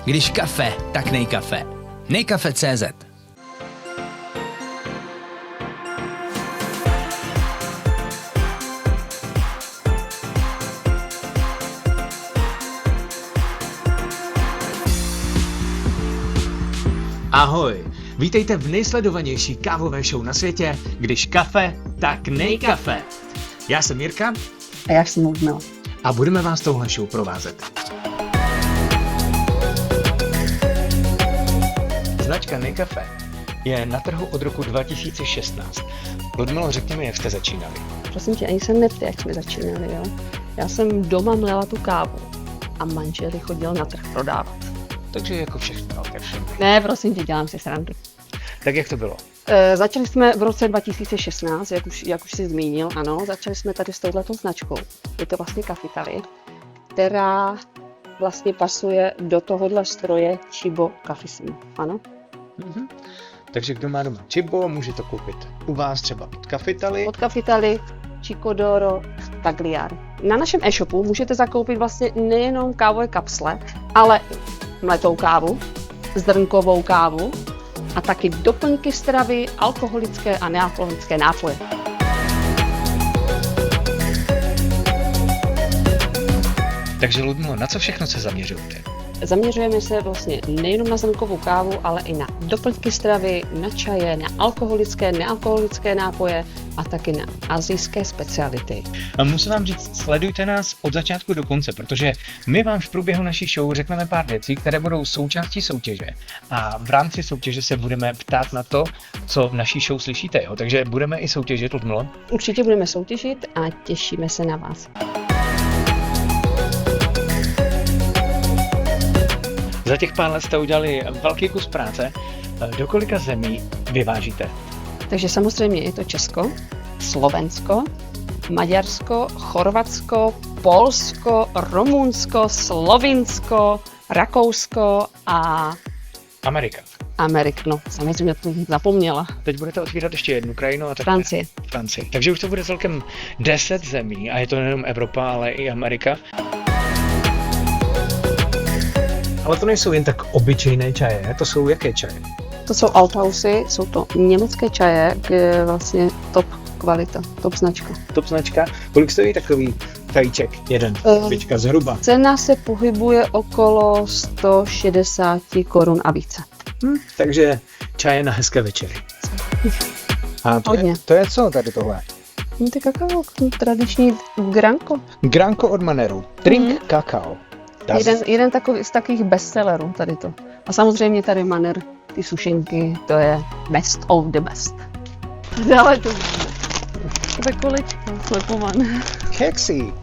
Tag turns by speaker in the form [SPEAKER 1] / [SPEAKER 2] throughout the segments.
[SPEAKER 1] Když kafe, tak nejkafe. Nejkafe.cz.
[SPEAKER 2] Ahoj, vítejte v nejsledovanější kávové show na světě, když kafe, tak nejkafe. Já jsem Jirka
[SPEAKER 3] A já jsem Ludmila.
[SPEAKER 2] a budeme vás touhle show provázet. Značka Nejkafe je na trhu od roku 2016. Ludmilo, řekni mi, jak jste začínali.
[SPEAKER 3] Prosím tě, ani se neptej, jak jsme začínali, jo? Já jsem doma mlela tu kávu a manžel chodil na trh prodávat.
[SPEAKER 2] Takže jako všechno velké všem.
[SPEAKER 3] Ne, prosím tě, dělám si srandu.
[SPEAKER 2] Tak jak to bylo?
[SPEAKER 3] Začali jsme v roce 2016, jak už jsi zmínil, ano, začali jsme tady s touhletou značkou. Je to vlastně Cafitaly, která vlastně pasuje do tohohle stroje Chibo Cafissimo, ano?
[SPEAKER 2] Takže kdo má doma Chibo, může to koupit u vás třeba od Cafitaly.
[SPEAKER 3] Od Cafitaly, Chicodoro, Tagliari. Na našem e-shopu můžete zakoupit vlastně nejenom kávové kapsle, ale i mletou kávu, zrnkovou kávu a taky doplňky stravy, alkoholické a nealkoholické nápoje.
[SPEAKER 2] Takže Ludmilo, na co všechno se zaměřujete?
[SPEAKER 3] Zaměřujeme se vlastně nejenom na zrnkovou kávu, ale i na doplňky stravy, na čaje, na alkoholické, nealkoholické nápoje a taky na asijské speciality.
[SPEAKER 2] A musím vám říct, sledujte nás od začátku do konce, protože my vám v průběhu naší show řekneme pár věcí, které budou součástí soutěže. A v rámci soutěže se budeme ptát na to, co v naší show slyšíte. Jo? Takže budeme i soutěžit, Ludmilo.
[SPEAKER 3] Určitě budeme soutěžit a těšíme se na vás.
[SPEAKER 2] Za těch pár let jste udělali velký kus práce. Do kolika zemí vyvážíte?
[SPEAKER 3] Takže samozřejmě je to Česko, Slovensko, Maďarsko, Chorvatsko, Polsko, Rumunsko, Slovinsko, Rakousko a
[SPEAKER 2] Amerika.
[SPEAKER 3] Amerika. No, samozřejmě to zapomněla.
[SPEAKER 2] Teď budete otvírat ještě jednu krajinu a tak
[SPEAKER 3] Francie.
[SPEAKER 2] Francii. Takže už to bude celkem 10 zemí a je to nejenom Evropa, ale i Amerika. Ale to nejsou jen tak obyčejné čaje, to jsou jaké čaje?
[SPEAKER 3] To jsou Althausy, jsou to německé čaje, je vlastně top kvalita, top značka.
[SPEAKER 2] Top značka. Kolik stojí takový čajíček? Jeden. Pička zhruba.
[SPEAKER 3] Cena se pohybuje okolo 160 korun a více.
[SPEAKER 2] Takže čaje na hezké večery. A to je co tady tohle?
[SPEAKER 3] To je kakao, tradiční granko.
[SPEAKER 2] Granko od Maneru. Drink kakao.
[SPEAKER 3] Jeden z takových bestsellerů tady to. A samozřejmě tady Maner, ty sušenky, to je best of the best. Dále to máme kolečko, slepovan.
[SPEAKER 2] Kexi.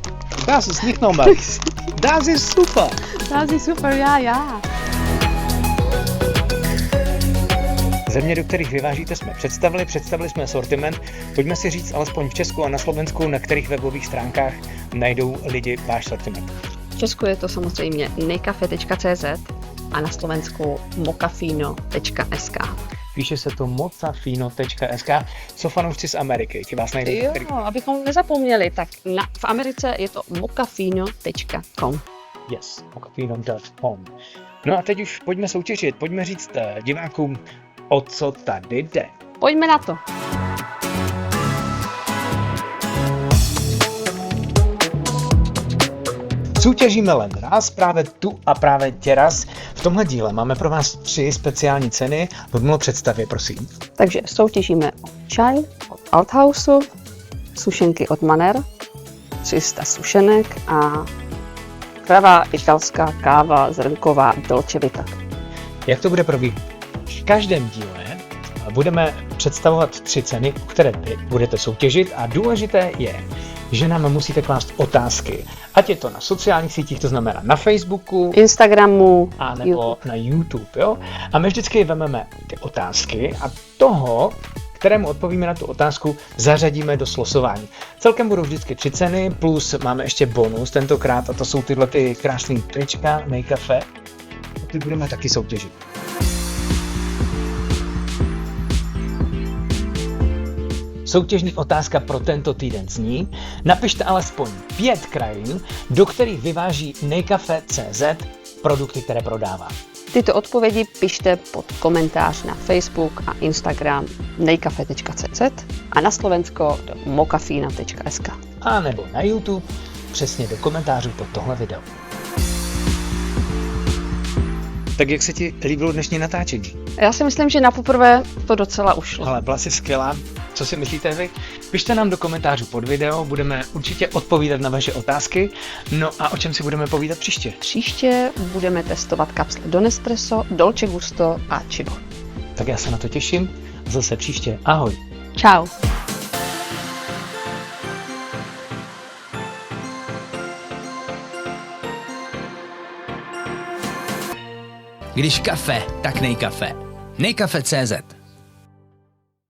[SPEAKER 2] Das ist nicht normal. Das ist super.
[SPEAKER 3] Das ist super, já.
[SPEAKER 2] Země, do kterých vyvážíte, jsme představili jsme sortiment. Pojďme si říct alespoň v Česku a na Slovensku, na kterých webových stránkách najdou lidi váš sortiment.
[SPEAKER 3] V Česku je to samozřejmě nejkafe.cz a na Slovensku mocafino.sk.
[SPEAKER 2] Píše se to mocafino.sk. Co fanoušci z Ameriky? Ti vás najdou?
[SPEAKER 3] Jo, abychom nezapomněli, tak v Americe je to mocafino.com.
[SPEAKER 2] Yes, mocafino.com. No a teď už pojďme soutěžit, pojďme říct divákům, o co tady jde.
[SPEAKER 3] Pojďme na to.
[SPEAKER 2] Soutěžíme len raz, právě tu a právě teraz. V tomhle díle máme pro vás 3 speciální ceny. Ludmilo, představě, prosím.
[SPEAKER 3] Takže soutěžíme o čaj od Althausu, sušenky od Maner, 300 sušenek a pravá italská káva zrnková Dolce Vita.
[SPEAKER 2] Jak to bude probíhat? V každém díle budeme představovat 3 ceny, o které vy budete soutěžit a důležité je, že nám musíte klást otázky. Ať je to na sociálních sítích, to znamená na Facebooku,
[SPEAKER 3] Instagramu,
[SPEAKER 2] a nebo na YouTube, jo? A my vždycky vememe ty otázky a toho, kterému odpovíme na tu otázku, zařadíme do slosování. Celkem budou vždycky 3 ceny, plus máme ještě bonus tentokrát a to jsou tyhle ty krásný trička Nejkafe. Ty budeme taky soutěžit. Soutěžní otázka pro tento týden zní: napište alespoň 5 krajin, do kterých vyváží Nejkafe.cz produkty, které prodává.
[SPEAKER 3] Tyto odpovědi pište pod komentář na Facebook a Instagram nejkafe.cz a na Slovensko do mokafina.sk.
[SPEAKER 2] A nebo na YouTube, přesně do komentářů pod tohle video. Tak jak se ti líbilo dnešní natáčení?
[SPEAKER 3] Já si myslím, že na poprvé to docela ušlo.
[SPEAKER 2] Ale byla jsi skvělá. Co si myslíte vy? Pište nám do komentářů pod video, budeme určitě odpovídat na vaše otázky. No a o čem si budeme povídat příště?
[SPEAKER 3] Příště budeme testovat kapsle do Nespresso, Dolce Gusto a Chibo.
[SPEAKER 2] Tak já se na to těším. Zase příště. Ahoj.
[SPEAKER 3] Čau.
[SPEAKER 1] Když kafe, tak nejkafe. Nejkafe.cz